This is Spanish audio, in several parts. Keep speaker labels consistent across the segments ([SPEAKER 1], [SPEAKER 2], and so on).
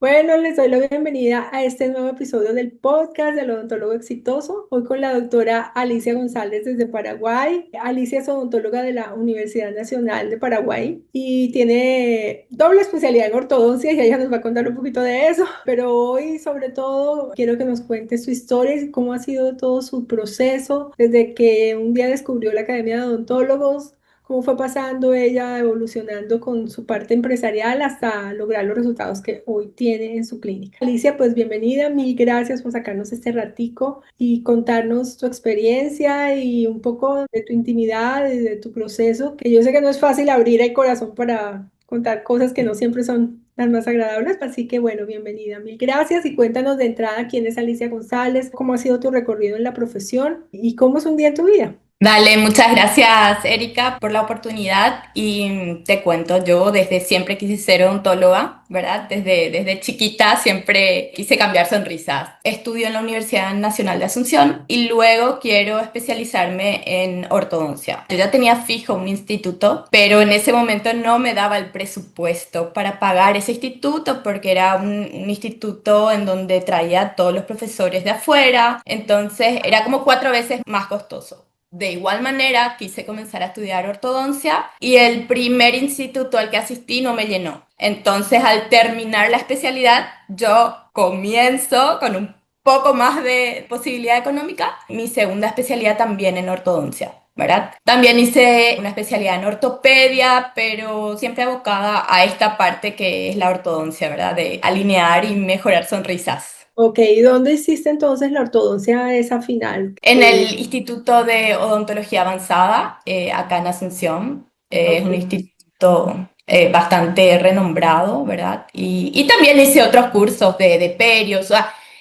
[SPEAKER 1] Bueno, les doy la bienvenida a este nuevo episodio del podcast del odontólogo exitoso. Hoy con la doctora Alicia González desde Paraguay. Alicia es odontóloga de la Universidad Nacional de Paraguay y tiene doble especialidad en ortodoncia y ella nos va a contar un poquito de eso. Pero hoy, sobre todo, quiero que nos cuente su historia y cómo ha sido todo su proceso desde que un día descubrió la Academia de Odontólogos, cómo fue pasando ella, evolucionando con su parte empresarial hasta lograr los resultados que hoy tiene en su clínica. Alicia, pues bienvenida, mil gracias por sacarnos este ratico y contarnos tu experiencia y un poco de tu intimidad y de tu proceso, que yo sé que no es fácil abrir el corazón para contar cosas que no siempre son las más agradables, así que bueno, bienvenida, mil gracias y cuéntanos de entrada quién es Alicia González, cómo ha sido tu recorrido en la profesión y cómo es un día en tu vida.
[SPEAKER 2] Dale, muchas gracias, Erika, por la oportunidad. Y te cuento, yo desde siempre quise ser odontóloga, ¿verdad? Desde chiquita siempre quise cambiar sonrisas. Estudio en la Universidad Nacional de Asunción y luego quiero especializarme en ortodoncia. Yo ya tenía fijo un instituto, pero en ese momento no me daba el presupuesto para pagar ese instituto porque era un instituto en donde traía a todos los profesores de afuera, entonces era como 4 veces más costoso. De igual manera, quise comenzar a estudiar ortodoncia y el primer instituto al que asistí no me llenó. Entonces, al terminar la especialidad, yo comienzo con un poco más de posibilidad económica mi segunda especialidad también en ortodoncia, ¿verdad? También hice una especialidad en ortopedia, pero siempre abocada a esta parte que es la ortodoncia, ¿verdad? De alinear y mejorar sonrisas.
[SPEAKER 1] Ok, ¿y dónde hiciste entonces la ortodoncia esa final?
[SPEAKER 2] En el Instituto de Odontología Avanzada, acá en Asunción, es
[SPEAKER 1] Ok.
[SPEAKER 2] un instituto bastante renombrado, ¿verdad? Y también hice otros cursos de perios,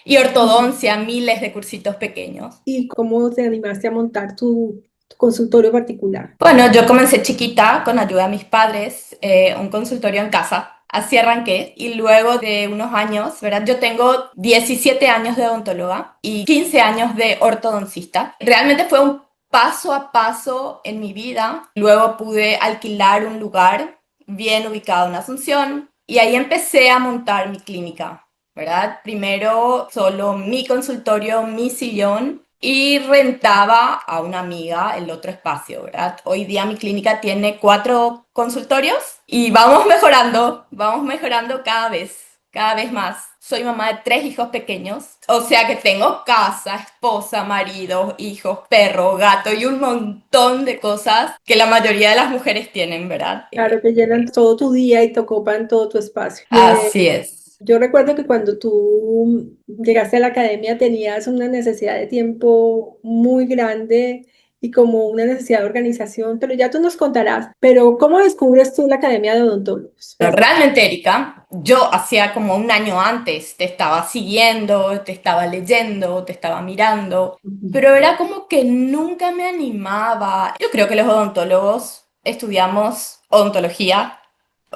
[SPEAKER 2] y ortodoncia, miles de cursitos pequeños.
[SPEAKER 1] ¿Y cómo te animaste a montar tu consultorio particular?
[SPEAKER 2] Bueno, yo comencé chiquita con ayuda de mis padres, un consultorio en casa. Así arranqué y luego de unos años, ¿verdad? Yo tengo 17 años de odontóloga y 15 años de ortodoncista. Realmente fue un paso a paso en mi vida. Luego pude alquilar un lugar bien ubicado en Asunción y ahí empecé a montar mi clínica, ¿verdad? Primero solo mi consultorio, mi sillón y rentaba a una amiga el otro espacio, ¿verdad? Hoy día mi clínica tiene 4 consultorios y vamos mejorando cada vez más. Soy mamá de 3 hijos pequeños, o sea que tengo casa, esposa, marido, hijos, perro, gato y un montón de cosas que la mayoría de las mujeres tienen, ¿verdad?
[SPEAKER 1] Claro que llenan todo tu día y te ocupan todo tu espacio.
[SPEAKER 2] Así es.
[SPEAKER 1] Yo recuerdo que cuando tú llegaste a la academia tenías una necesidad de tiempo muy grande y como una necesidad de organización, pero ya tú nos contarás. Pero ¿cómo descubres tú la Academia de Odontólogos?
[SPEAKER 2] Pero realmente, Erika, yo hacía como un año antes te estaba siguiendo, te estaba leyendo, te estaba mirando,
[SPEAKER 1] Ujú.
[SPEAKER 2] pero era como que nunca me animaba. Yo creo que los odontólogos estudiamos odontología,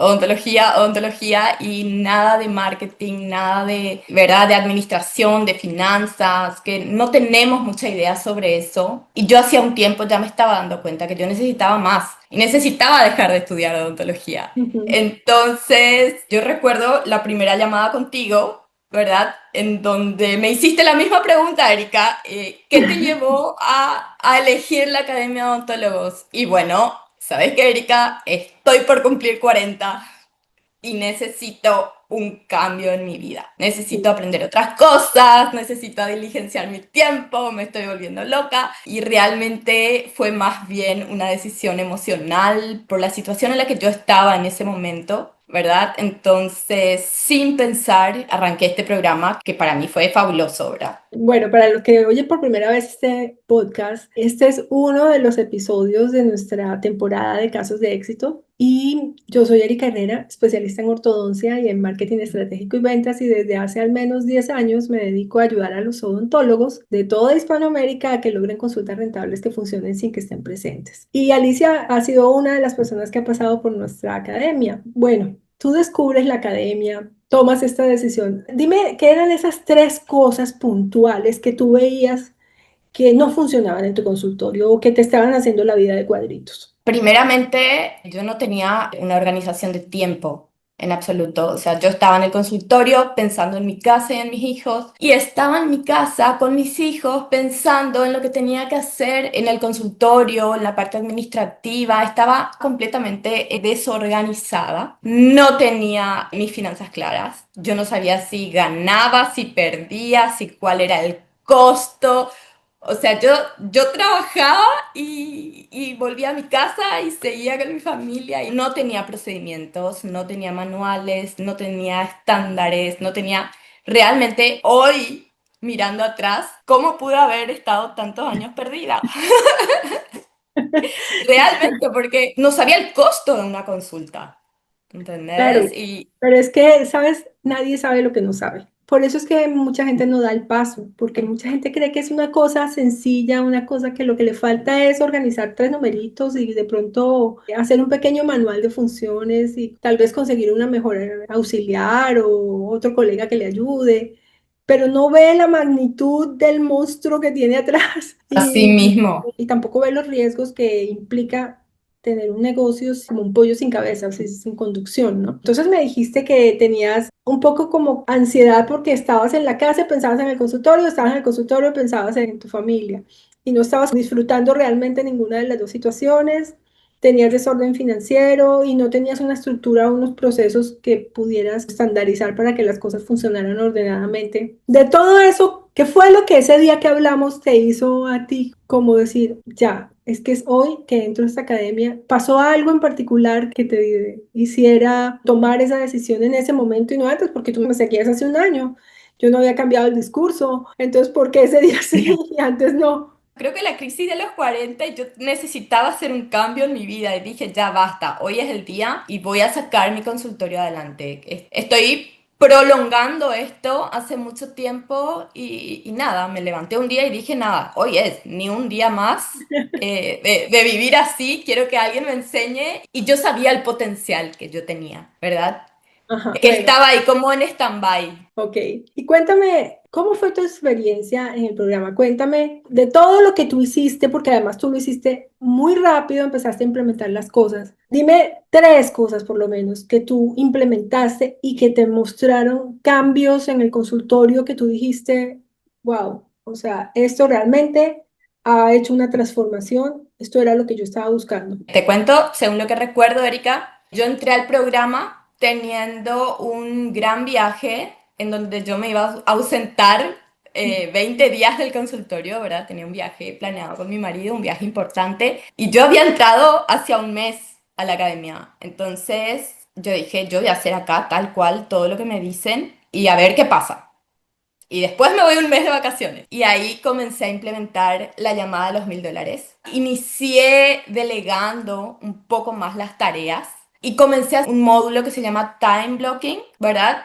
[SPEAKER 2] odontología y nada de marketing, nada de, ¿verdad? De administración, de finanzas, que no tenemos mucha idea sobre eso. Y yo hacía un tiempo ya me estaba dando cuenta que yo necesitaba más y necesitaba dejar de estudiar odontología.
[SPEAKER 1] Ujú.
[SPEAKER 2] Entonces, yo recuerdo la primera llamada contigo, ¿verdad? En donde me hiciste la misma pregunta, Erika, ¿qué te llevó a elegir la Academia de Odontólogos? Y bueno, ¿sabes qué, Erika? Estoy por cumplir 40 y necesito un cambio en mi vida. Necesito aprender otras cosas, necesito diligenciar mi tiempo, me estoy volviendo loca y realmente fue más bien una decisión emocional por la situación en la que yo estaba en ese momento, ¿verdad? Entonces, sin pensar, arranqué este programa que para mí fue fabuloso, ¿verdad?
[SPEAKER 1] Bueno, para los que oyen por primera vez este podcast, este es uno de los episodios de nuestra temporada de casos de éxito y yo soy Erika Herrera, especialista en ortodoncia y en marketing estratégico y ventas y desde hace al menos 10 años me dedico a ayudar a los odontólogos de toda Hispanoamérica a que logren consultas rentables que funcionen sin que estén presentes. Y Alicia ha sido una de las personas que ha pasado por nuestra academia. Bueno, tú descubres la academia, tomas esta decisión. Dime, ¿qué eran esas tres cosas puntuales que tú veías que no funcionaban en tu consultorio o que te estaban haciendo la vida de cuadritos?
[SPEAKER 2] Primeramente, yo no tenía una organización de tiempo. en absoluto. O sea, yo estaba en el consultorio pensando en mi casa y en mis hijos, y estaba en mi casa con mis hijos pensando en lo que tenía que hacer en el consultorio, en la parte administrativa. Estaba completamente desorganizada. No tenía mis finanzas claras. Yo no sabía si ganaba, si perdía, si cuál era el costo. O sea, yo trabajaba y volvía a mi casa y seguía con mi familia y no tenía procedimientos, no tenía manuales, no tenía estándares, no tenía realmente hoy, mirando atrás, cómo pude haber estado tantos años perdida. Realmente, porque no sabía el costo de una consulta, ¿entendés?
[SPEAKER 1] Claro,
[SPEAKER 2] Y
[SPEAKER 1] pero es que, ¿sabes? Nadie sabe lo que no sabe. Por eso es que mucha gente no da el paso, porque mucha gente cree que es una cosa sencilla, una cosa que lo que le falta es organizar tres numeritos y de pronto hacer un pequeño manual de funciones y tal vez conseguir una mejor auxiliar o otro colega que le ayude, pero no ve la magnitud del monstruo que tiene atrás
[SPEAKER 2] así mismo.
[SPEAKER 1] y tampoco ve los riesgos que implica tener un negocio como un pollo sin cabeza, o sea, sin conducción, ¿no? Entonces me dijiste que tenías un poco como ansiedad porque estabas en la casa y pensabas en el consultorio, estabas en el consultorio y pensabas en tu familia y no estabas disfrutando realmente ninguna de las dos situaciones, tenías desorden financiero y no tenías una estructura o unos procesos que pudieras estandarizar para que las cosas funcionaran ordenadamente. De todo eso, ¿qué fue lo que ese día que hablamos te hizo a ti como decir, ya, es que es hoy que entro a esta academia? ¿Pasó algo en particular que te hiciera tomar esa decisión en ese momento y no antes? Porque tú me seguías hace un año, yo no había cambiado el discurso, entonces, ¿por qué ese día sí y antes no?
[SPEAKER 2] Creo que la crisis de los 40 yo necesitaba hacer un cambio en mi vida y dije, ya basta, hoy es el día y voy a sacar mi consultorio adelante. Estoy prolongando esto hace mucho tiempo y nada, me levanté un día y dije, nada, hoy es, ni un día más de vivir así, quiero que alguien me enseñe y yo sabía el potencial que yo tenía, ¿verdad?
[SPEAKER 1] Ajá,
[SPEAKER 2] Que
[SPEAKER 1] bueno.
[SPEAKER 2] estaba ahí como en stand-by.
[SPEAKER 1] Ok, y cuéntame, ¿cómo fue tu experiencia en el programa? Cuéntame de todo lo que tú hiciste, porque además tú lo hiciste muy rápido, empezaste a implementar las cosas. Dime tres cosas por lo menos que tú implementaste y que te mostraron cambios en el consultorio que tú dijiste, wow, o sea, esto realmente ha hecho una transformación, esto era lo que yo estaba buscando.
[SPEAKER 2] Te cuento, según lo que recuerdo, Erika, yo entré al programa teniendo un gran viaje en donde yo me iba a ausentar 20 días del consultorio, ¿verdad? Tenía un viaje planeado con mi marido, un viaje importante, y yo había entrado hacia un mes a la academia. Entonces yo dije, yo voy a hacer acá tal cual todo lo que me dicen y a ver qué pasa. Y después me voy un mes de vacaciones. Y ahí comencé a implementar la llamada de los $1000. Inicié delegando un poco más las tareas y comencé a hacer un módulo que se llama Time Blocking, ¿verdad?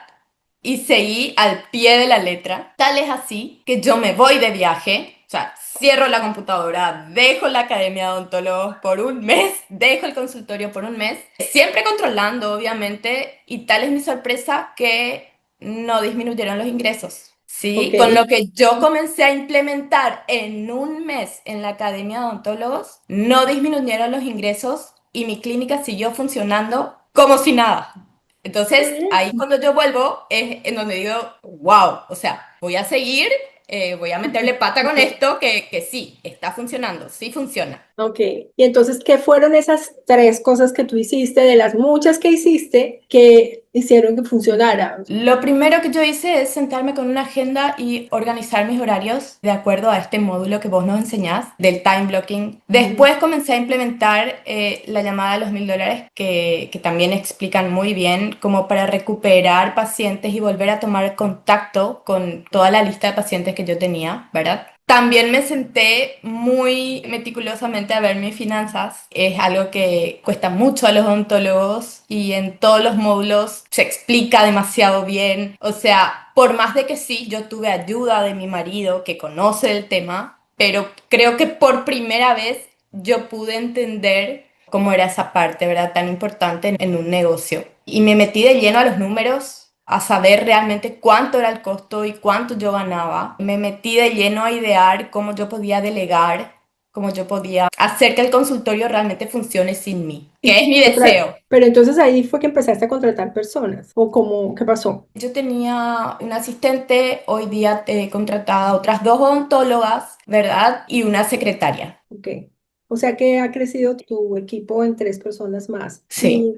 [SPEAKER 2] Y seguí al pie de la letra. Tal es así que yo me voy de viaje, o sea, cierro la computadora, dejo la academia de odontólogos por un mes, dejo el consultorio por un mes, siempre controlando, obviamente, y tal es mi sorpresa que no disminuyeron los ingresos.
[SPEAKER 1] Ok.
[SPEAKER 2] Sí, con lo que yo comencé a implementar en un mes en la Academia de Odontólogos, no disminuyeron los ingresos y mi clínica siguió funcionando como si nada. Entonces, ahí cuando yo vuelvo es en donde digo, wow, o sea, voy a seguir, voy a meterle pata con
[SPEAKER 1] Ok.
[SPEAKER 2] esto que sí, está funcionando, sí funciona.
[SPEAKER 1] Ok, y entonces, ¿qué fueron esas tres cosas que tú hiciste de las muchas que hiciste que hicieron que funcionara?
[SPEAKER 2] Lo primero que yo hice es sentarme con una agenda y organizar mis horarios de acuerdo a este módulo que vos nos enseñás del time blocking.
[SPEAKER 1] Ujú.
[SPEAKER 2] Después comencé a implementar la llamada de los $1000 que también explican muy bien como para recuperar pacientes y volver a tomar contacto con toda la lista de pacientes que yo tenía, ¿verdad? También me senté muy meticulosamente a ver mis finanzas. Es algo que cuesta mucho a los odontólogos y en todos los módulos se explica demasiado bien. O sea, por más de que sí, yo tuve ayuda de mi marido que conoce el tema, pero creo que por primera vez yo pude entender cómo era esa parte, ¿verdad? Tan importante en un negocio. Y me metí de lleno a los números, a saber realmente cuánto era el costo y cuánto yo ganaba. Me metí de lleno a idear cómo yo podía delegar cómo yo podía hacer que el consultorio realmente funcione sin mí,
[SPEAKER 1] Y
[SPEAKER 2] que es mi deseo.
[SPEAKER 1] pero entonces ahí fue que empezaste a contratar personas, ¿o cómo, qué pasó?
[SPEAKER 2] Yo tenía un asistente, hoy día he contratado a otras dos odontólogas, ¿verdad? Y una secretaria.
[SPEAKER 1] Ok. O sea que ha crecido tu equipo en 3 personas más.
[SPEAKER 2] Sí.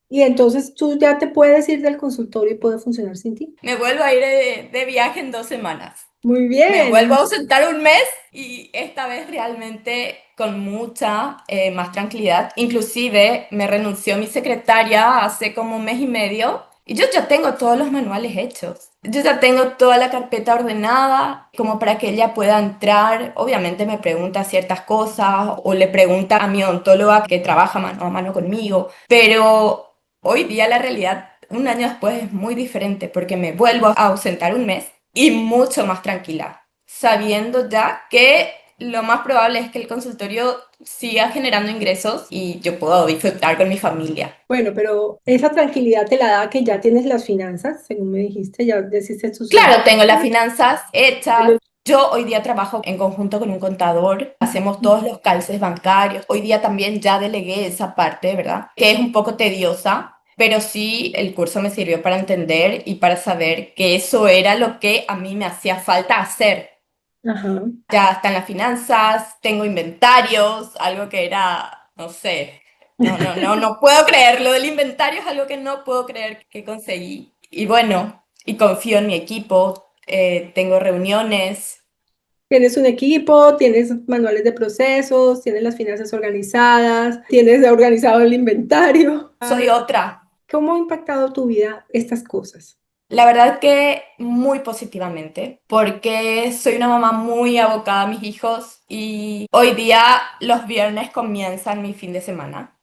[SPEAKER 1] Y entonces tú ya te puedes ir del consultorio y puede funcionar sin ti.
[SPEAKER 2] Me vuelvo a ir de viaje en 2 semanas.
[SPEAKER 1] Muy
[SPEAKER 2] Me vuelvo
[SPEAKER 1] bien.
[SPEAKER 2] a ausentar un mes y esta vez realmente con mucha más tranquilidad. Inclusive me renunció mi secretaria hace como un mes y medio y yo ya tengo todos los manuales hechos. Yo ya tengo toda la carpeta ordenada como para que ella pueda entrar. Obviamente me pregunta ciertas cosas o le pregunta a mi odontóloga que trabaja mano a mano conmigo, pero hoy día la realidad, un año después, es muy diferente porque me vuelvo a ausentar un mes y mucho más tranquila, sabiendo ya que lo más probable es que el consultorio siga generando ingresos y yo puedo disfrutar con mi familia.
[SPEAKER 1] Bueno, pero esa tranquilidad te la da que ya tienes las finanzas, según me dijiste, ya hiciste tus
[SPEAKER 2] Claro, tengo las
[SPEAKER 1] inversiones.
[SPEAKER 2] finanzas hechas. Yo hoy día trabajo en conjunto con un contador, hacemos todos los calces bancarios. Hoy día también ya delegué esa parte, ¿verdad? Que es un poco tediosa, pero sí el curso me sirvió para entender y para saber que eso era lo que a mí me hacía falta hacer.
[SPEAKER 1] Ajá.
[SPEAKER 2] Ya están las finanzas, tengo inventarios, algo que era, no sé, no puedo creer. Lo del inventario es algo que no puedo creer que conseguí. Y bueno, y confío en mi equipo, tengo reuniones.
[SPEAKER 1] Tienes un equipo, tienes manuales de procesos, tienes las finanzas organizadas, tienes organizado el inventario.
[SPEAKER 2] Soy otra.
[SPEAKER 1] ¿Cómo ha impactado tu vida estas cosas?
[SPEAKER 2] La verdad que muy positivamente, porque soy una mamá muy abocada a mis hijos y hoy día los viernes comienzan mi fin de semana.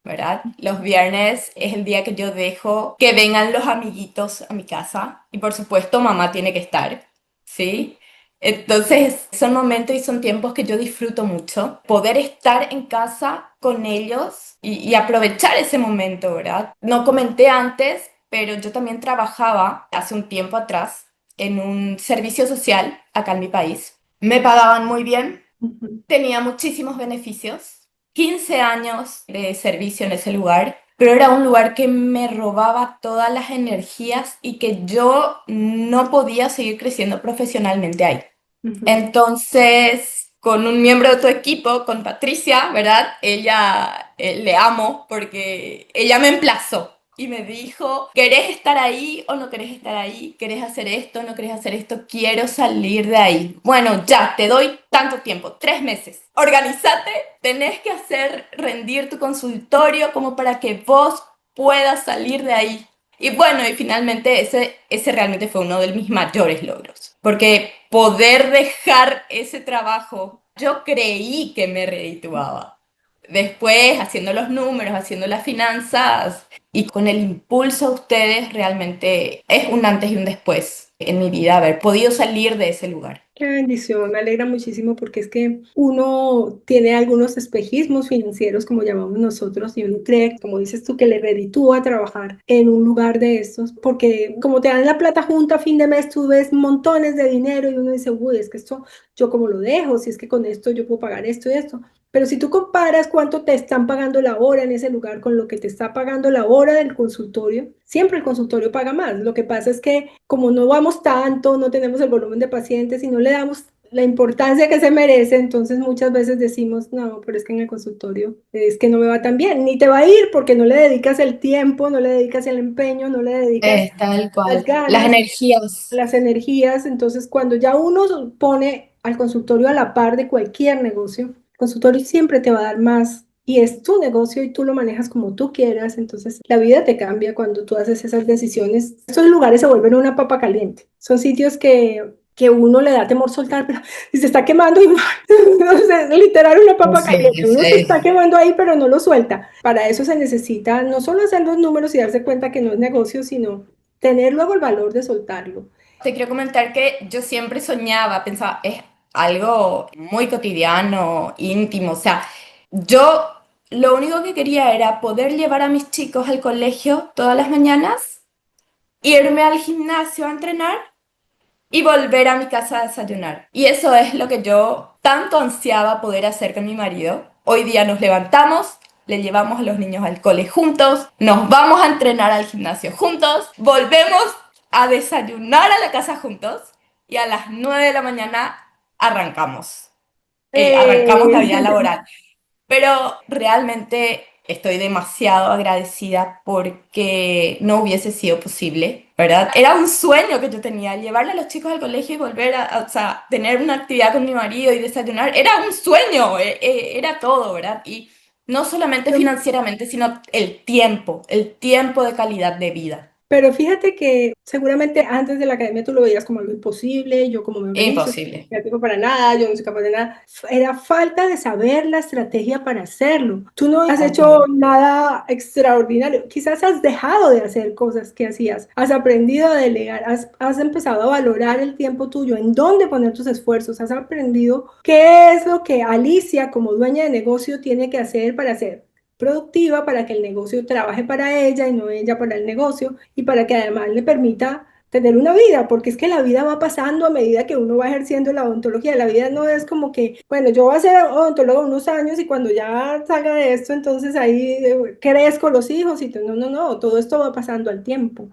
[SPEAKER 2] ¿Verdad? Los viernes es el día que yo dejo que vengan los amiguitos a mi casa y por supuesto mamá tiene que estar, ¿sí? Entonces son momentos y son tiempos que yo disfruto mucho, poder estar en casa con ellos y aprovechar ese momento, ¿verdad? No comenté antes, pero yo también trabajaba hace un tiempo atrás en un servicio social acá en mi país. Me pagaban muy bien,
[SPEAKER 1] Ujú.
[SPEAKER 2] tenía muchísimos beneficios, 15 años de servicio en ese lugar, pero era un lugar que me robaba todas las energías y que yo no podía seguir creciendo profesionalmente ahí.
[SPEAKER 1] Ujú.
[SPEAKER 2] Entonces, con un miembro de tu equipo, con Patricia, ¿verdad? Ella le amo porque ella me emplazó y me dijo, ¿querés estar ahí o no querés estar ahí? ¿Querés hacer esto o no querés hacer esto? Quiero salir de ahí. Bueno, ya, te doy tanto tiempo, 3 meses. Organízate, tenés que hacer rendir tu consultorio como para que vos puedas salir de ahí. Y bueno, y finalmente ese realmente fue uno de mis mayores logros, porque poder dejar ese trabajo, yo creí que me redituaba. Después, haciendo los números, haciendo las finanzas y con el impulso a ustedes, realmente es un antes y un después en mi vida haber podido salir de ese lugar.
[SPEAKER 1] Qué bendición, me alegra muchísimo porque es que uno tiene algunos espejismos financieros, como llamamos nosotros, y uno cree, como dices tú, que le reditúa trabajar en un lugar de estos, porque como te dan la plata junta a fin de mes, tú ves montones de dinero y uno dice, uy, es que esto, yo cómo lo dejo, si es que con esto yo puedo pagar esto y esto. Pero si tú comparas cuánto te están pagando la hora en ese lugar con lo que te está pagando la hora del consultorio, siempre el consultorio paga más. Lo que pasa es que como no vamos tanto, no tenemos el volumen de pacientes y no le damos la importancia que se merece, entonces muchas veces decimos, no, pero es que en el consultorio es que no me va tan bien, ni te va a ir porque no le dedicas el tiempo, no le dedicas el empeño, no le dedicas
[SPEAKER 2] Tal
[SPEAKER 1] las
[SPEAKER 2] cual. Las
[SPEAKER 1] ganas,
[SPEAKER 2] energías.
[SPEAKER 1] las energías. Entonces, cuando ya uno pone al consultorio a la par de cualquier negocio, el consultorio siempre te va a dar más y es tu negocio y tú lo manejas como tú quieras. Entonces, la vida te cambia cuando tú haces esas decisiones. Esos lugares se vuelven una papa caliente. Son sitios que uno le da temor soltar, pero si se está quemando, y no sé, literal una papa
[SPEAKER 2] Sí,
[SPEAKER 1] caliente. Uno se está
[SPEAKER 2] sí.
[SPEAKER 1] quemando ahí, pero no lo suelta. Para eso se necesita no solo hacer los números y darse cuenta que no es negocio, sino tener luego el valor de soltarlo.
[SPEAKER 2] Te quiero comentar que yo siempre soñaba, pensaba, es algo muy cotidiano, íntimo, o sea, yo lo único que quería era poder llevar a mis chicos al colegio todas las mañanas, irme al gimnasio a entrenar y volver a mi casa a desayunar. Y eso es lo que yo tanto ansiaba poder hacer con mi marido. Hoy día nos levantamos, le llevamos a los niños al cole juntos, nos vamos a entrenar al gimnasio juntos, volvemos a desayunar a la casa juntos y a las 9 de la mañana arrancamos. Arrancamos la vida
[SPEAKER 1] Eh,
[SPEAKER 2] laboral. Pero realmente estoy demasiado agradecida porque no hubiese sido posible, ¿verdad? Era un sueño que yo tenía, llevarle a los chicos al colegio y volver o sea, tener una actividad con mi marido y desayunar. Era un sueño, era todo, ¿verdad? Y no solamente financieramente, sino el tiempo de calidad de vida.
[SPEAKER 1] Pero fíjate que seguramente antes de la academia tú lo veías como algo imposible, yo como me organizo,
[SPEAKER 2] Imposible.
[SPEAKER 1] no tengo para nada, yo no soy capaz de nada. Era falta de saber la estrategia para hacerlo. Tú no has hecho
[SPEAKER 2] Completamente.
[SPEAKER 1] nada extraordinario, quizás has dejado de hacer cosas que hacías, has aprendido a delegar, has empezado a valorar el tiempo tuyo, en dónde poner tus esfuerzos, has aprendido qué es lo que Alicia como dueña de negocio tiene que hacer para hacer productiva, para que el negocio trabaje para ella y no ella para el negocio, y para que además le permita tener una vida, porque es que la vida va pasando a medida que uno va ejerciendo la odontología. La vida no es como que, bueno, yo voy a ser odontólogo unos años y cuando ya salga de esto, entonces ahí crezco los hijos y no, no, no, todo esto va pasando al tiempo.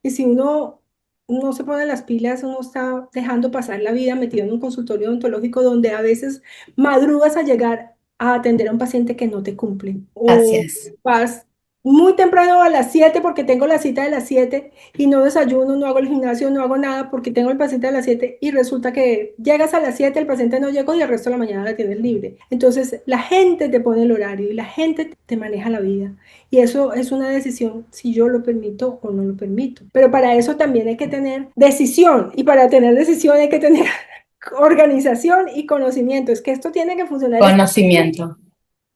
[SPEAKER 1] Y si uno no se pone las pilas, uno está dejando pasar la vida metido en un consultorio odontológico donde a veces madrugas a llegar a atender a un paciente que no te cumple. O
[SPEAKER 2] Gracias.
[SPEAKER 1] vas muy temprano a las 7 porque tengo la cita de las 7 y no desayuno, no hago el gimnasio, no hago nada porque tengo el paciente a las 7 y resulta que llegas a las 7, el paciente no llegó y el resto de la mañana la tienes libre. Entonces la gente te pone el horario y la gente te maneja la vida. Y eso es una decisión si yo lo permito o no lo permito. Pero para eso también hay que tener decisión y para tener decisión hay que tener organización y conocimiento. Es que esto tiene que funcionar es así
[SPEAKER 2] Conocimiento.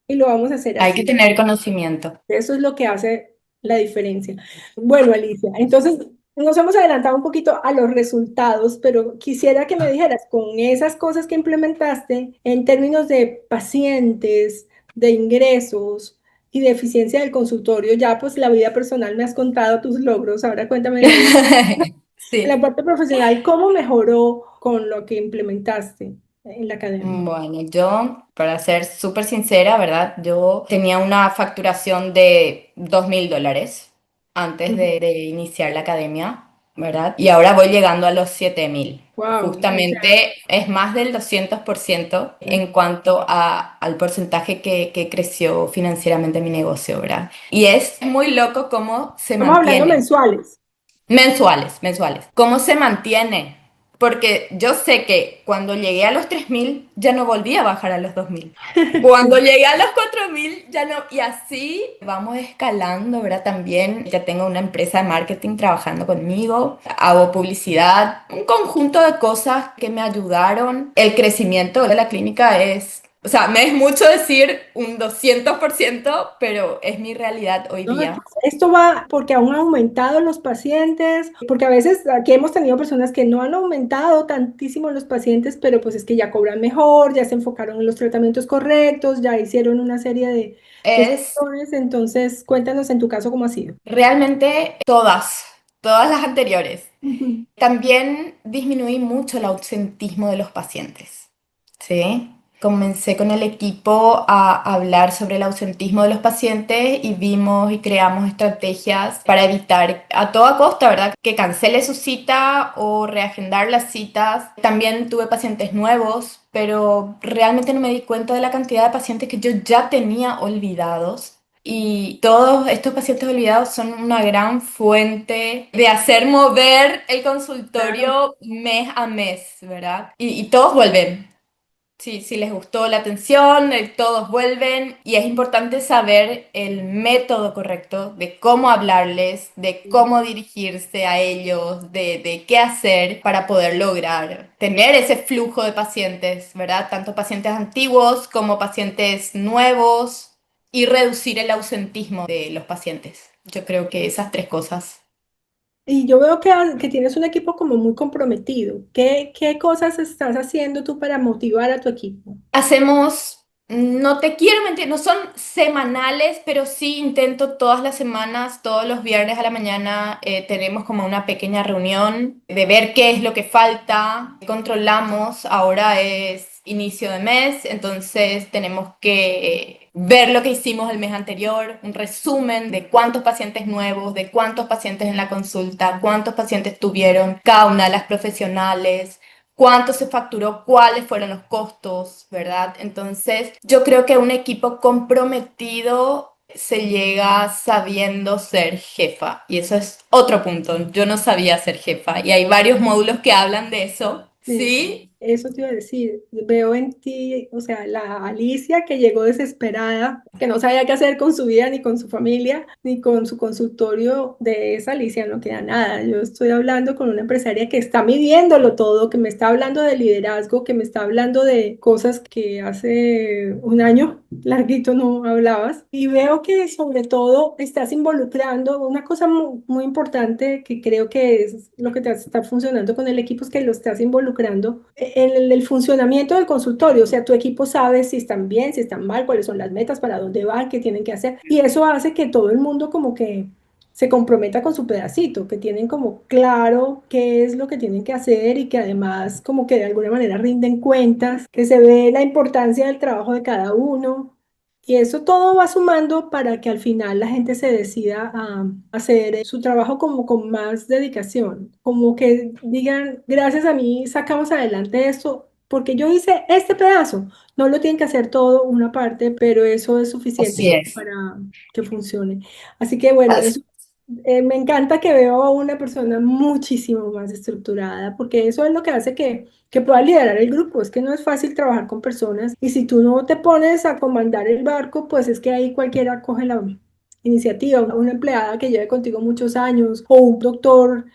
[SPEAKER 1] y lo vamos a hacer
[SPEAKER 2] Hay que
[SPEAKER 1] así.
[SPEAKER 2] tener conocimiento.
[SPEAKER 1] Eso es lo que hace la diferencia. Bueno, Alicia, entonces nos hemos adelantado un poquito a los resultados, pero quisiera que me dijeras con esas cosas que implementaste en términos de pacientes, de ingresos y de eficiencia del consultorio, ya pues la vida personal me has contado tus logros, ahora cuéntame en la
[SPEAKER 2] Sí.
[SPEAKER 1] parte profesional, ¿cómo mejoró con lo que implementaste en la academia?
[SPEAKER 2] Bueno, yo, para ser súper sincera, ¿verdad? Yo tenía una facturación de $2.000 antes de iniciar la academia, ¿verdad? Y ahora voy llegando a los 7.000.
[SPEAKER 1] Wow, o sea,
[SPEAKER 2] Justamente es más del 200% en cuanto al porcentaje que creció financieramente mi negocio, ¿verdad? Y es muy loco cómo se
[SPEAKER 1] estamos hablando
[SPEAKER 2] mantiene.
[SPEAKER 1] mensuales.
[SPEAKER 2] Mensuales, mensuales. ¿Cómo se mantiene? Porque yo sé que cuando llegué a los 3.000 ya no volví a bajar a los 2.000. Cuando
[SPEAKER 1] Sí.
[SPEAKER 2] llegué a los 4.000 ya no. Y así vamos escalando, ¿verdad? También ya tengo una empresa de marketing trabajando conmigo. Hago publicidad. Un conjunto de cosas que me ayudaron. El crecimiento de la clínica es. O sea, me es mucho decir un 200%, pero es mi realidad hoy
[SPEAKER 1] No,
[SPEAKER 2] día.
[SPEAKER 1] esto va porque aún han aumentado los pacientes, porque a veces aquí hemos tenido personas que no han aumentado tantísimo los pacientes, pero pues es que ya cobran mejor, ya se enfocaron en los tratamientos correctos, ya hicieron una serie de
[SPEAKER 2] Es
[SPEAKER 1] gestiones. Entonces, cuéntanos en tu caso cómo ha sido.
[SPEAKER 2] realmente todas las anteriores.
[SPEAKER 1] Ujú.
[SPEAKER 2] También disminuí mucho el ausentismo de los pacientes, ¿sí? Comencé con el equipo a hablar sobre el ausentismo de los pacientes y vimos y creamos estrategias para evitar a toda costa, ¿verdad? Que cancele su cita o reagendar las citas. También tuve pacientes nuevos, pero realmente no me di cuenta de la cantidad de pacientes que yo ya tenía olvidados. Y todos estos pacientes olvidados son una gran fuente de hacer mover el
[SPEAKER 1] Claro.
[SPEAKER 2] consultorio mes a mes, ¿verdad? Y todos vuelven. Sí, si les gustó la atención, todos vuelven y es importante saber el método correcto de cómo hablarles, de cómo dirigirse a ellos, de qué hacer para poder lograr tener ese flujo de pacientes, ¿verdad? Tanto pacientes antiguos como pacientes nuevos y reducir el ausentismo de los pacientes. Yo creo que esas tres cosas.
[SPEAKER 1] Y yo veo que tienes un equipo como muy comprometido. ¿Qué cosas estás haciendo tú para motivar a tu equipo?
[SPEAKER 2] Hacemos No te quiero mentir, no son semanales, pero sí intento todas las semanas, todos los viernes a la mañana, tenemos como una pequeña reunión de ver qué es lo que falta, controlamos, ahora es inicio de mes, entonces tenemos que ver lo que hicimos el mes anterior, un resumen de cuántos pacientes nuevos, de cuántos pacientes en la consulta, cuántos pacientes tuvieron cada una de las profesionales, cuánto se facturó, cuáles fueron los costos, ¿verdad? Entonces, yo creo que un equipo comprometido se llega sabiendo ser jefa, y eso es otro punto. Yo no sabía ser jefa, y hay varios módulos que hablan de eso,
[SPEAKER 1] Sí,
[SPEAKER 2] ¿sí?
[SPEAKER 1] eso te iba a decir. Veo en ti, o sea, la Alicia que llegó desesperada, que no sabía qué hacer con su vida, ni con su familia, ni con su consultorio. De esa Alicia no queda nada. Yo estoy hablando con una empresaria que está midiéndolo todo, que me está hablando de liderazgo, que me está hablando de cosas que hace un año larguito no hablabas. Y veo que sobre todo estás involucrando una cosa muy importante que creo que es lo que te está funcionando con el equipo, es que lo estás involucrando en el funcionamiento del consultorio. O sea, tu equipo sabe si están bien, si están mal, cuáles son las metas, para dónde van, qué tienen que hacer. Y eso hace que todo el mundo como que se comprometa con su pedacito, que tienen como claro qué es lo que tienen que hacer y que además como que de alguna manera rinden cuentas, que se ve la importancia del trabajo de cada uno. Y eso todo va sumando para que al final la gente se decida a hacer su trabajo como con más dedicación, como que digan, gracias a mí sacamos adelante esto, porque yo hice este pedazo. No lo tienen que hacer todo una parte, pero eso es suficiente
[SPEAKER 2] Así
[SPEAKER 1] como
[SPEAKER 2] es.
[SPEAKER 1] para que funcione. Así que bueno, eso, me encanta que veo a una persona muchísimo más estructurada, porque eso es lo que hace que pueda liderar el grupo. Es que no es fácil trabajar con personas, y si tú no te pones a comandar el barco, pues es que ahí cualquiera coge la iniciativa. Una empleada que lleve contigo muchos años, o un doctor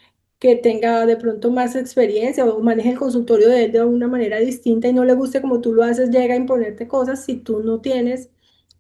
[SPEAKER 1] que tenga de pronto más experiencia o maneje el consultorio de él de una manera distinta y no le guste como tú lo haces, llega a imponerte cosas si tú no tienes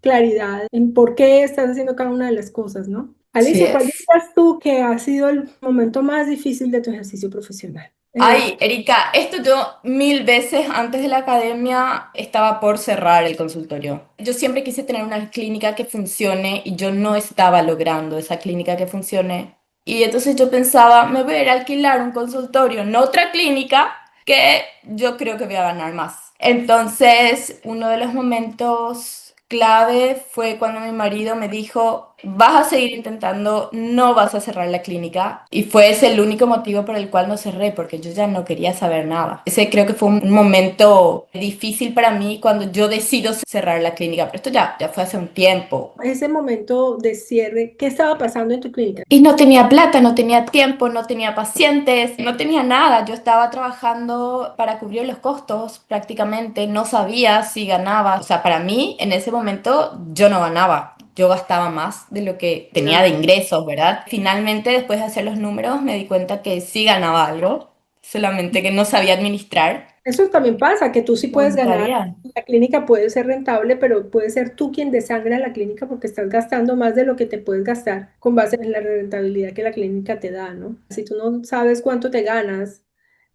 [SPEAKER 1] claridad en por qué estás haciendo cada una de las cosas, ¿no?
[SPEAKER 2] Así
[SPEAKER 1] Alicia, ¿cuál
[SPEAKER 2] es.
[SPEAKER 1] dirías tú que ha sido el momento más difícil de tu ejercicio profesional?
[SPEAKER 2] Ay, Erika, esto yo 1000 veces antes de la academia estaba por cerrar el consultorio. Yo siempre quise tener una clínica que funcione y yo no estaba logrando esa clínica que funcione. Y entonces yo pensaba, me voy a ir a alquilar un consultorio en otra clínica que yo creo que voy a ganar más. Entonces, uno de los momentos clave fue cuando mi marido me dijo, vas a seguir intentando, no vas a cerrar la clínica. Y fue ese el único motivo por el cual no cerré, porque yo ya no quería saber nada. Ese creo que fue un momento difícil para mí cuando yo decido cerrar la clínica, pero esto ya fue hace un tiempo.
[SPEAKER 1] Ese momento de cierre, ¿qué estaba pasando en tu clínica?
[SPEAKER 2] Y no tenía plata, no tenía tiempo, no tenía pacientes, no tenía nada. Yo estaba trabajando para cubrir los costos prácticamente, no sabía si ganaba. O sea, para mí en ese momento yo no ganaba. Yo gastaba más de lo que tenía de
[SPEAKER 1] Claro.
[SPEAKER 2] ingresos, ¿verdad? Finalmente, después de hacer los números, me di cuenta que sí ganaba algo, solamente que no sabía administrar.
[SPEAKER 1] Eso también pasa, que tú sí puedes ganar,
[SPEAKER 2] Voluntaria.
[SPEAKER 1] la clínica puede ser rentable, pero puede ser tú quien desangra la clínica porque estás gastando más de lo que te puedes gastar con base en la rentabilidad que la clínica te da, ¿no? Si tú no sabes cuánto te ganas,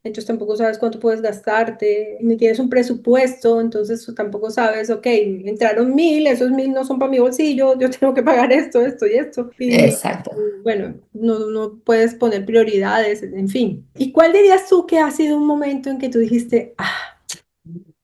[SPEAKER 1] entonces tampoco sabes cuánto puedes gastarte, ni tienes un presupuesto, entonces tú tampoco sabes, ok, entraron 1.000, esos 1.000 no son para mi bolsillo, yo tengo que pagar esto y esto. Y
[SPEAKER 2] Exacto.
[SPEAKER 1] bueno, no puedes poner prioridades, en fin. ¿Y cuál dirías tú que ha sido un momento en que tú dijiste, ah,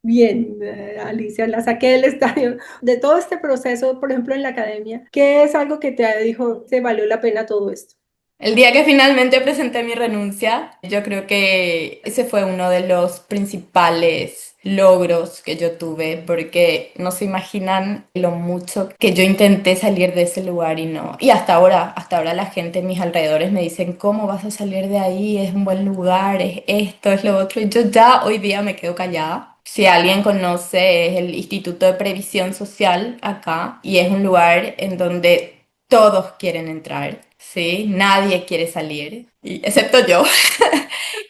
[SPEAKER 1] bien, Alicia, la saqué del estadio? De todo este proceso, por ejemplo, en la academia, ¿qué es algo que te dijo, se valió la pena todo esto?
[SPEAKER 2] El día que finalmente presenté mi renuncia, yo creo que ese fue uno de los principales logros que yo tuve, porque no se imaginan lo mucho que yo intenté salir de ese lugar y no. Y hasta ahora la gente en mis alrededores me dicen, ¿cómo vas a salir de ahí? Es un buen lugar, es esto, es lo otro. Y yo ya hoy día me quedo callada. Si alguien conoce, es el Instituto de Previsión Social acá, y es un lugar en donde todos quieren entrar, ¿sí? Nadie quiere salir, excepto yo,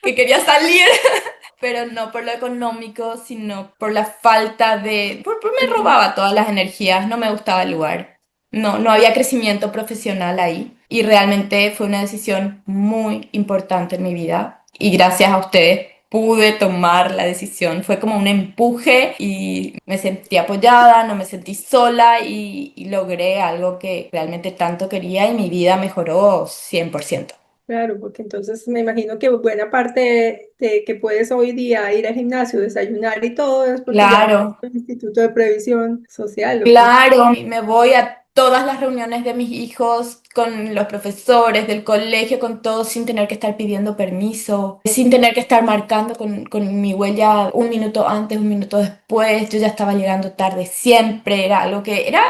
[SPEAKER 2] que quería salir, pero no por lo económico, sino por la falta de... me robaba todas las energías, no me gustaba el lugar. No había crecimiento profesional ahí, y realmente fue una decisión muy importante en mi vida, y gracias a ustedes pude tomar la decisión. Fue como un empuje y me sentí apoyada, no me sentí sola y logré algo que realmente tanto quería y mi vida mejoró 100%.
[SPEAKER 1] Claro, porque entonces me imagino que buena parte de que puedes hoy día ir al gimnasio, desayunar y todo es porque ya
[SPEAKER 2] Claro.
[SPEAKER 1] el Instituto de Previsión Social, lo que
[SPEAKER 2] Claro, me voy a todas las reuniones de mis hijos con los profesores del colegio, con todos, sin tener que estar pidiendo permiso, sin tener que estar marcando con mi huella un minuto antes, un minuto después. Yo ya estaba llegando tarde siempre, era algo que era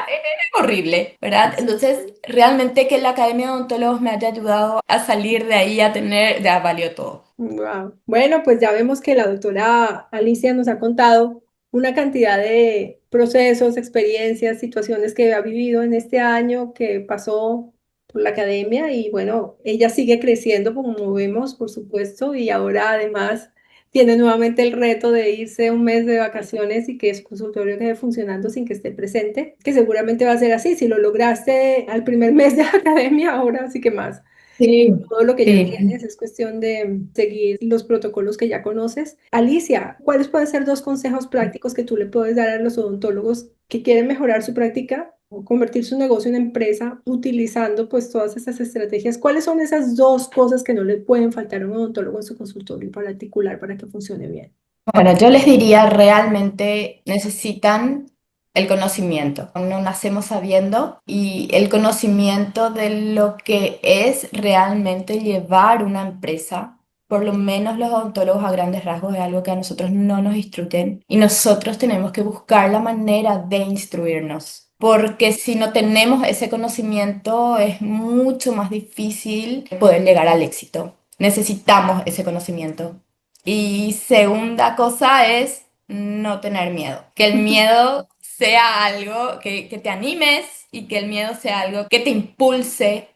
[SPEAKER 2] horrible, ¿verdad? Entonces, realmente que la Academia de Odontólogos me haya ayudado a salir de ahí, a tener, ya valió todo.
[SPEAKER 1] Wow. Bueno, pues ya vemos que la doctora Alicia nos ha contado una cantidad de procesos, experiencias, situaciones que ha vivido en este año que pasó por la academia y bueno, ella sigue creciendo como vemos, por supuesto, y ahora además tiene nuevamente el reto de irse un mes de vacaciones y que su consultorio quede funcionando sin que esté presente, que seguramente va a ser así. Si lo lograste al primer mes de la academia, ahora sí que más
[SPEAKER 2] Sí,
[SPEAKER 1] todo lo que ya
[SPEAKER 2] sí.
[SPEAKER 1] tienes, es cuestión de seguir los protocolos que ya conoces. Alicia, ¿cuáles pueden ser dos consejos prácticos que tú le puedes dar a los odontólogos que quieren mejorar su práctica o convertir su negocio en empresa utilizando pues todas esas estrategias? ¿Cuáles son esas dos cosas que no le pueden faltar a un odontólogo en su consultorio particular para que funcione bien?
[SPEAKER 2] Bueno, yo les diría, realmente necesitan el conocimiento. No nacemos sabiendo y el conocimiento de lo que es realmente llevar una empresa. Por lo menos los odontólogos a grandes rasgos es algo que a nosotros no nos instruyen y nosotros tenemos que buscar la manera de instruirnos. Porque si no tenemos ese conocimiento es mucho más difícil poder llegar al éxito. Necesitamos ese conocimiento. Y segunda cosa es no tener miedo. Que el miedo sea algo que te animes y que el miedo sea algo que te impulse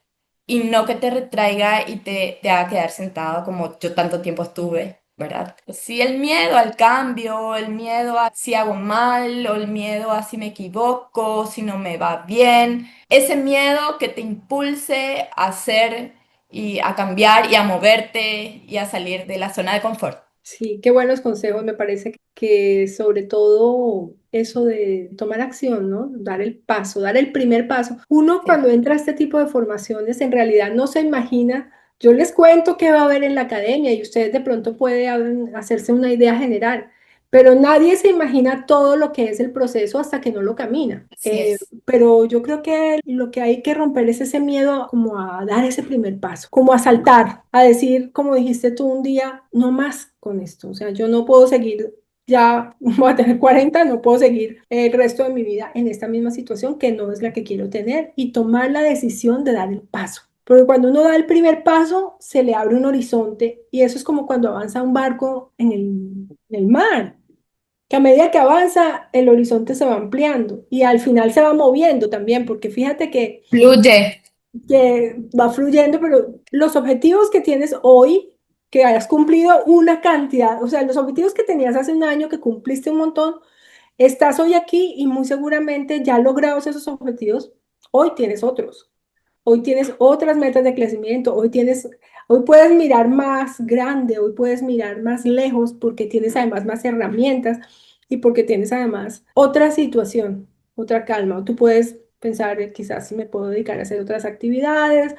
[SPEAKER 2] y no que te retraiga y te haga quedar sentado como yo tanto tiempo estuve, ¿verdad? Si el miedo al cambio, el miedo a si hago mal o el miedo a si me equivoco, si no me va bien, ese miedo que te impulse a hacer y a cambiar y a moverte y a salir de la zona de confort.
[SPEAKER 1] Sí, qué buenos consejos. Me parece que sobre todo eso de tomar acción, ¿no? Dar el paso, dar el primer paso. Uno
[SPEAKER 2] Sí.
[SPEAKER 1] cuando entra a este tipo de formaciones en realidad no se imagina. Yo les cuento qué va a haber en la academia y ustedes de pronto pueden hacerse una idea general, pero nadie se imagina todo lo que es el proceso hasta que no lo camina.
[SPEAKER 2] Así es.
[SPEAKER 1] Pero yo creo que lo que hay que romper es ese miedo como a dar ese primer paso, como a saltar, a decir, como dijiste tú un día, no más con esto. O sea, yo no puedo seguir, ya voy a tener 40, no puedo seguir el resto de mi vida en esta misma situación que no es la que quiero tener y tomar la decisión de dar el paso. Porque cuando uno da el primer paso, se le abre un horizonte y eso es como cuando avanza un barco en el mar, que a medida que avanza, el horizonte se va ampliando y al final se va moviendo también, porque fíjate
[SPEAKER 2] Fluye.
[SPEAKER 1] que va fluyendo, pero los objetivos que tienes hoy, que hayas cumplido una cantidad, o sea, los objetivos que tenías hace un año, que cumpliste un montón, estás hoy aquí y muy seguramente ya logrados esos objetivos, hoy tienes otros. Hoy tienes otras metas de crecimiento, hoy puedes mirar más grande, hoy puedes mirar más lejos porque tienes además más herramientas y porque tienes además otra situación, otra calma. Tú puedes pensar, quizás si me puedo dedicar a hacer otras actividades.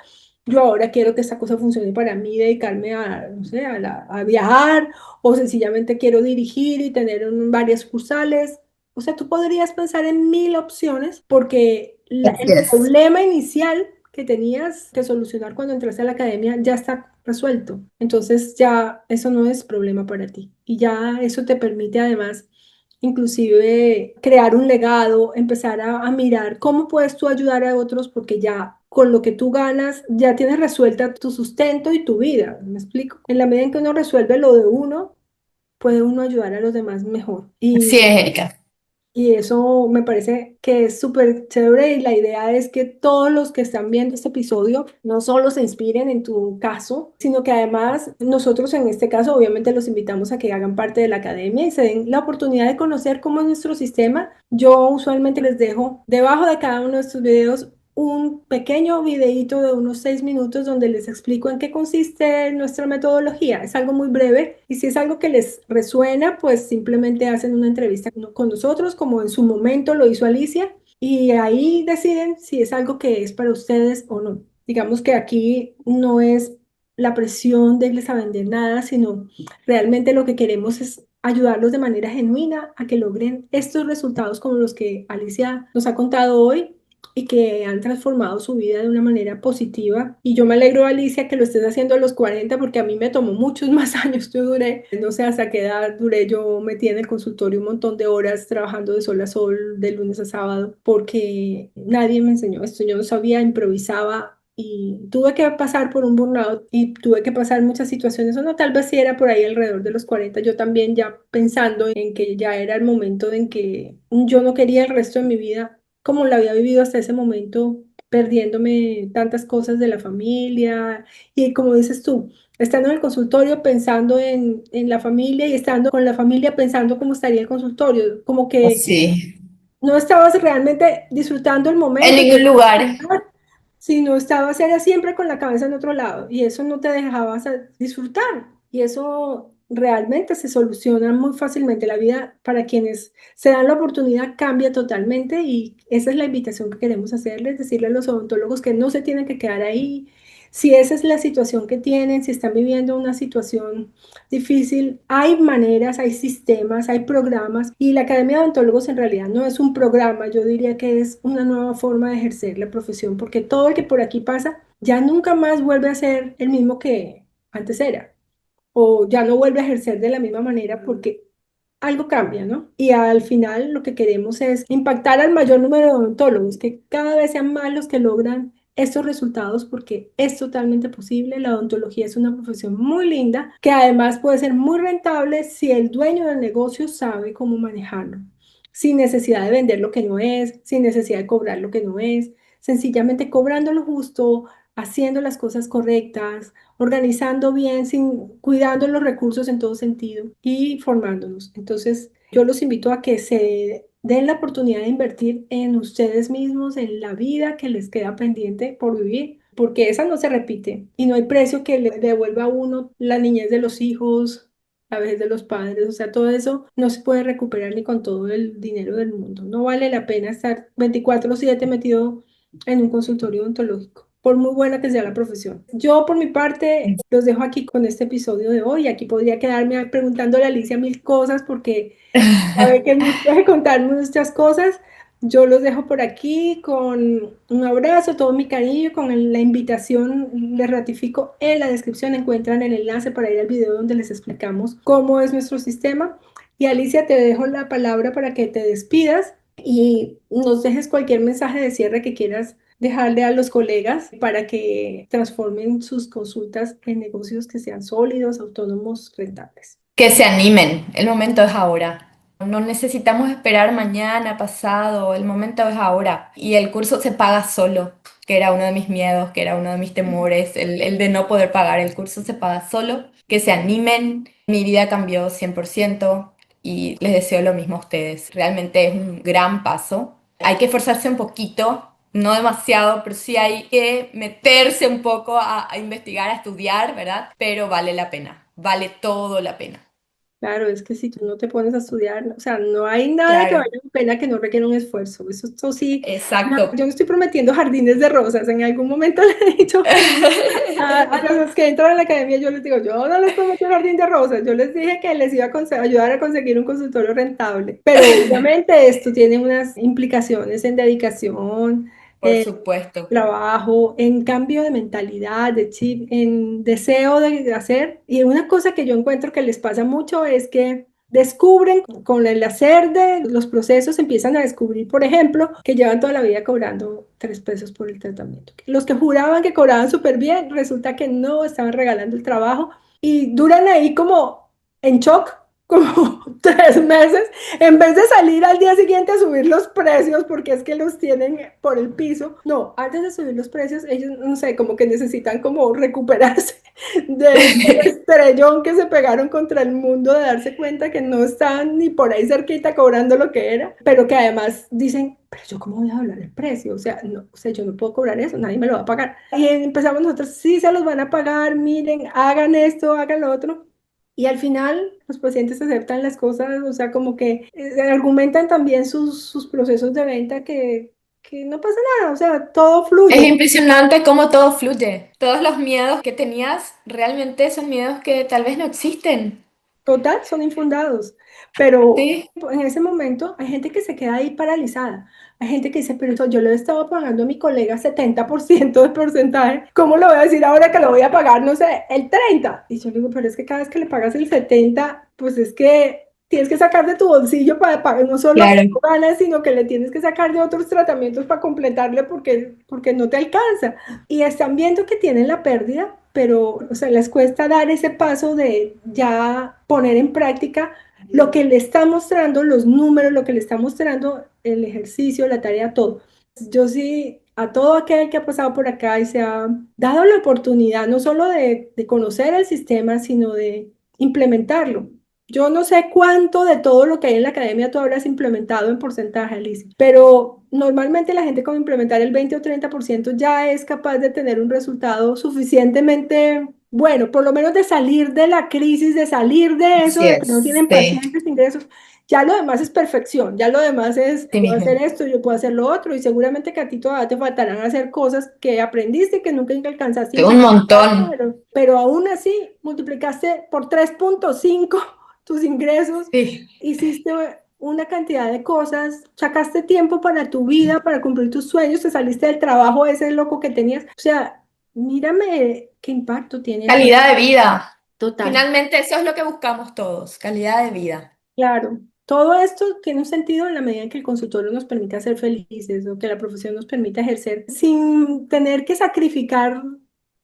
[SPEAKER 1] Yo ahora quiero que esta cosa funcione para mí, dedicarme a, no sé, a viajar o sencillamente quiero dirigir y tener varias cursales. O sea, tú podrías pensar en mil opciones porque
[SPEAKER 2] Así
[SPEAKER 1] el
[SPEAKER 2] es.
[SPEAKER 1] problema inicial que tenías que solucionar cuando entraste a la academia ya está resuelto. Entonces ya eso no es problema para ti. Y ya eso te permite además inclusive crear un legado, empezar a mirar cómo puedes tú ayudar a otros porque ya con lo que tú ganas ya tienes resuelta tu sustento y tu vida. ¿Me explico? En la medida en que uno resuelve lo de uno, puede uno ayudar a los demás mejor.
[SPEAKER 2] Así es, Erika.
[SPEAKER 1] Y eso me parece que es súper chévere y la idea es que todos los que están viendo este episodio no solo se inspiren en tu caso, sino que además nosotros en este caso obviamente los invitamos a que hagan parte de la academia y se den la oportunidad de conocer cómo es nuestro sistema. Yo usualmente les dejo debajo de cada uno de estos videos un pequeño videíto de unos 6 minutos donde les explico en qué consiste nuestra metodología. Es algo muy breve y si es algo que les resuena, pues simplemente hacen una entrevista con nosotros, como en su momento lo hizo Alicia, y ahí deciden si es algo que es para ustedes o no. Digamos que aquí no es la presión de irles a vender nada, sino realmente lo que queremos es ayudarlos de manera genuina a que logren estos resultados como los que Alicia nos ha contado hoy y que han transformado su vida de una manera positiva. Y yo me alegro, Alicia, que lo estés haciendo a los 40 porque a mí me tomó muchos más años. Yo duré, no sé hasta qué edad duré, yo metí en el consultorio un montón de horas trabajando de sol a sol, de lunes a sábado, porque nadie me enseñó esto. Yo no sabía, improvisaba y tuve que pasar por un burnout y tuve que pasar muchas situaciones, o no, tal vez sí era por ahí alrededor de los 40, yo también ya pensando en que ya era el momento en que yo no quería el resto de mi vida como la había vivido hasta ese momento, perdiéndome tantas cosas de la familia y como dices tú, estando en el consultorio pensando en la familia y estando con la familia pensando cómo estaría el consultorio, como
[SPEAKER 2] Oh,
[SPEAKER 1] que
[SPEAKER 2] sí.
[SPEAKER 1] no estabas realmente disfrutando el
[SPEAKER 2] En
[SPEAKER 1] momento,
[SPEAKER 2] ningún lugar.
[SPEAKER 1] sino estabas era siempre con la cabeza en otro lado y eso no te dejaba disfrutar y eso realmente se soluciona muy fácilmente. La vida para quienes se dan la oportunidad cambia totalmente y esa es la invitación que queremos hacerles, decirle a los odontólogos que no se tienen que quedar ahí. Si esa es la situación que tienen, si están viviendo una situación difícil, hay maneras, hay sistemas, hay programas y la Academia de Odontólogos en realidad no es un programa, yo diría que es una nueva forma de ejercer la profesión porque todo el que por aquí pasa ya nunca más vuelve a ser el mismo que antes era o ya no vuelve a ejercer de la misma manera porque algo cambia, ¿no? Y al final lo que queremos es impactar al mayor número de odontólogos, que cada vez sean más los que logran estos resultados porque es totalmente posible. La odontología es una profesión muy linda que además puede ser muy rentable si el dueño del negocio sabe cómo manejarlo, sin necesidad de vender lo que no es, sin necesidad de cobrar lo que no es, sencillamente cobrando lo justo, haciendo las cosas correctas, organizando bien, sin, cuidando los recursos en todo sentido y formándonos. Entonces, yo los invito a que se den la oportunidad de invertir en ustedes mismos, en la vida que les queda pendiente por vivir, porque esa no se repite y no hay precio que le devuelva a uno la niñez de los hijos, la vejez de los padres, o sea, todo eso no se puede recuperar ni con todo el dinero del mundo. No vale la pena estar 24/7 metido en un consultorio odontológico, por muy buena que sea la profesión. Yo, por mi parte, los dejo aquí con este episodio de hoy. Aquí podría quedarme preguntándole a Alicia mil cosas porque sabe que nos puede contar muchas cosas. Yo los dejo por aquí con un abrazo, todo mi cariño, con la invitación. Les ratifico en la descripción, encuentran el enlace para ir al video donde les explicamos cómo es nuestro sistema. Y Alicia, te dejo la palabra para que te despidas y nos dejes cualquier mensaje de cierre que quieras dejarle a los colegas para que transformen sus consultas en negocios que sean sólidos, autónomos, rentables.
[SPEAKER 2] Que se animen, el momento es ahora. No necesitamos esperar mañana, pasado, el momento es ahora. Y el curso se paga solo, que era uno de mis miedos, que era uno de mis temores, el de no poder pagar. El curso se paga solo, que se animen. Mi vida cambió 100% y les deseo lo mismo a ustedes. Realmente es un gran paso. Hay que esforzarse un poquito, no demasiado, pero sí hay que meterse un poco a investigar, a estudiar, ¿verdad? Pero vale la pena, vale todo la pena.
[SPEAKER 1] Claro, es que si tú no te pones a estudiar, o sea, no hay nada que
[SPEAKER 2] Claro,
[SPEAKER 1] valga la pena que no requiera un esfuerzo. Eso sí, no,
[SPEAKER 2] exacto.
[SPEAKER 1] yo no estoy prometiendo jardines de rosas. En algún momento le he dicho a los que entran a la academia, yo les digo, yo no les prometo un jardín de rosas. Yo les dije que les iba a ayudar a conseguir un consultorio rentable. Pero obviamente esto tiene unas implicaciones en dedicación,
[SPEAKER 2] Por supuesto.
[SPEAKER 1] trabajo, en cambio de mentalidad, de chip, en deseo de hacer. Y una cosa que yo encuentro que les pasa mucho es que descubren con el hacer de los procesos, empiezan a descubrir, por ejemplo, que llevan toda la vida cobrando 3 pesos por el tratamiento. Los que juraban que cobraban súper bien, resulta que no estaban regalando el trabajo y duran ahí como en shock como 3 meses, en vez de salir al día siguiente a subir los precios, porque es que los tienen por el piso, no, antes de subir los precios, ellos, no sé, como que necesitan como recuperarse del estrellón que se pegaron contra el mundo, de darse cuenta que no estaban ni por ahí cerquita cobrando lo que era, pero que además dicen, pero yo cómo voy a hablar el precio, o sea, no, o sea, yo no puedo cobrar eso, nadie me lo va a pagar. Y empezamos nosotros, sí se los van a pagar, miren, hagan esto, hagan lo otro. Y al final los pacientes aceptan las cosas, o sea, como que argumentan también sus procesos de venta que no pasa nada, o sea, todo
[SPEAKER 2] Es
[SPEAKER 1] fluye.
[SPEAKER 2] impresionante cómo todo fluye. Todos los miedos que tenías realmente son miedos que tal vez no existen.
[SPEAKER 1] Total, son infundados. Pero
[SPEAKER 2] Sí,
[SPEAKER 1] en ese momento hay gente que se queda ahí paralizada. Hay gente que dice, pero eso yo le estaba pagando a mi colega 70% de porcentaje. ¿Cómo lo voy a decir ahora que lo voy a pagar, no sé, el 30? Y yo le digo, pero es que cada vez que le pagas el 70, pues es que tienes que sacar de tu bolsillo para pagar no solo
[SPEAKER 2] claro.
[SPEAKER 1] ganas, sino que le tienes que sacar de otros tratamientos para completarle porque no te alcanza. Y están viendo que tienen la pérdida, pero, o sea, les cuesta dar ese paso de ya poner en práctica lo que le está mostrando, los números, lo que le está mostrando el ejercicio, la tarea, todo. Yo sí, a todo aquel que ha pasado por acá y se ha dado la oportunidad no solo de conocer el sistema, sino de implementarlo. Yo no sé cuánto de todo lo que hay en la academia tú habrás implementado en porcentaje, Alicia, pero normalmente la gente con implementar el 20 o 30% ya es capaz de tener un resultado suficientemente bueno, por lo menos de salir de la crisis, de salir de eso,
[SPEAKER 2] Así
[SPEAKER 1] de que no
[SPEAKER 2] es.
[SPEAKER 1] tienen
[SPEAKER 2] Sí,
[SPEAKER 1] pacientes, ingresos. Ya lo demás es perfección, ya lo demás es,
[SPEAKER 2] sí
[SPEAKER 1] puedo
[SPEAKER 2] mismo.
[SPEAKER 1] hacer esto, yo puedo hacer lo otro, y seguramente que a ti todavía te faltarán hacer cosas que aprendiste y que nunca alcanzaste a
[SPEAKER 2] Un
[SPEAKER 1] implementar,
[SPEAKER 2] montón.
[SPEAKER 1] pero aún así multiplicaste por 3.5 tus ingresos,
[SPEAKER 2] Sí.
[SPEAKER 1] hiciste una cantidad de cosas, sacaste tiempo para tu vida, para cumplir tus sueños, te saliste del trabajo ese loco que tenías. O sea, mírame qué impacto tiene eso.
[SPEAKER 2] Calidad de vida.
[SPEAKER 1] Total.
[SPEAKER 2] Finalmente eso es lo que buscamos todos, calidad de vida.
[SPEAKER 1] Claro, todo esto tiene un sentido en la medida en que el consultorio nos permite ser felices o que la profesión nos permite ejercer sin tener que sacrificar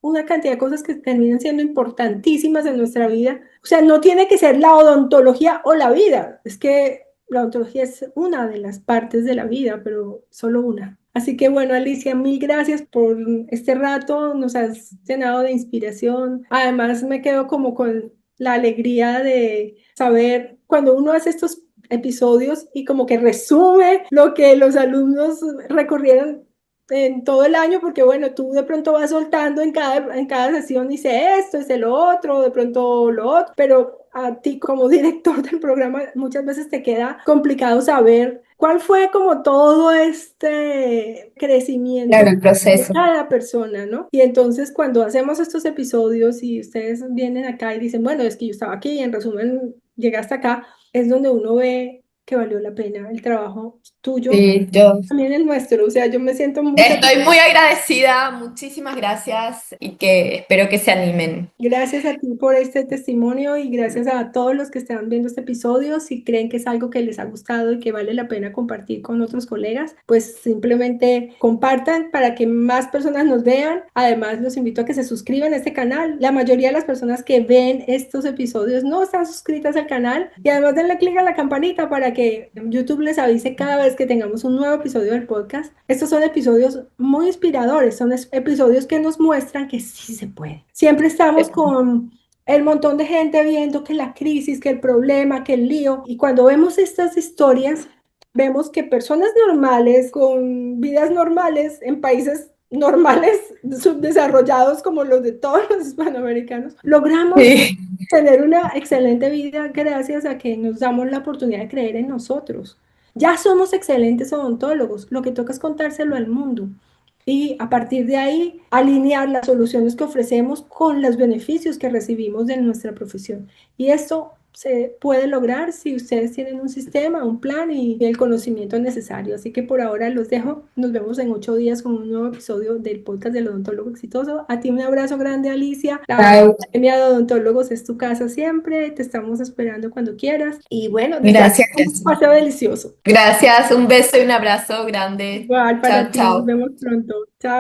[SPEAKER 1] una cantidad de cosas que terminan siendo importantísimas en nuestra vida. O sea, no tiene que ser la odontología o la vida, es que la odontología es una de las partes de la vida, pero solo una. Así que bueno, Alicia, mil gracias por este rato, nos has llenado de inspiración. Además, me quedo como con la alegría de saber cuando uno hace estos episodios y como que resume lo que los alumnos recorrieron en todo el año, porque bueno, tú de pronto vas soltando en cada sesión, dice esto, es lo otro, de pronto lo otro, pero a ti como director del programa muchas veces te queda complicado saber cuál fue como todo este crecimiento
[SPEAKER 2] Claro, el
[SPEAKER 1] de
[SPEAKER 2] proceso.
[SPEAKER 1] cada persona, ¿no? Y entonces cuando hacemos estos episodios y ustedes vienen acá y dicen, bueno, es que yo estaba aquí y en resumen llegué hasta acá, es donde uno ve que valió la pena el trabajo tuyo,
[SPEAKER 2] Sí, yo
[SPEAKER 1] también el nuestro. O sea, yo me siento muy
[SPEAKER 2] estoy
[SPEAKER 1] satisfecha.
[SPEAKER 2] muy agradecida, muchísimas gracias y que espero que se animen.
[SPEAKER 1] Gracias a ti por este testimonio y gracias a todos los que están viendo este episodio. Si creen que es algo que les ha gustado y que vale la pena compartir con otros colegas, pues simplemente compartan para que más personas nos vean. Además, los invito a que se suscriban a este canal. La mayoría de las personas que ven estos episodios no están suscritas al canal y además denle clic a la campanita para que YouTube les avise cada vez que tengamos un nuevo episodio del podcast. Estos son episodios muy inspiradores, son episodios que nos muestran que sí se puede. Siempre estamos con el montón de gente viendo que la crisis, que el problema, que el lío. Y cuando vemos estas historias, vemos que personas normales, con vidas normales, en países normales, subdesarrollados como los de todos los hispanoamericanos, logramos
[SPEAKER 2] Sí.
[SPEAKER 1] tener una excelente vida gracias a que nos damos la oportunidad de creer en nosotros. Ya somos excelentes odontólogos, lo que toca es contárselo al mundo y a partir de ahí alinear las soluciones que ofrecemos con los beneficios que recibimos de nuestra profesión. Y esto se puede lograr si ustedes tienen un sistema, un plan y el conocimiento necesario. Así que por ahora los dejo. Nos vemos en 8 días con un nuevo episodio del podcast del odontólogo exitoso. A ti un abrazo grande, Alicia. La
[SPEAKER 2] Chao.
[SPEAKER 1] Academia de Odontólogos es tu casa siempre. Te estamos esperando cuando quieras. Y bueno, desear
[SPEAKER 2] Gracias,
[SPEAKER 1] un
[SPEAKER 2] Jessy.
[SPEAKER 1] paseo delicioso.
[SPEAKER 2] Gracias, un beso y un abrazo grande.
[SPEAKER 1] Igual
[SPEAKER 2] Chao,
[SPEAKER 1] para ti. Nos
[SPEAKER 2] chao.
[SPEAKER 1] vemos pronto. Chao.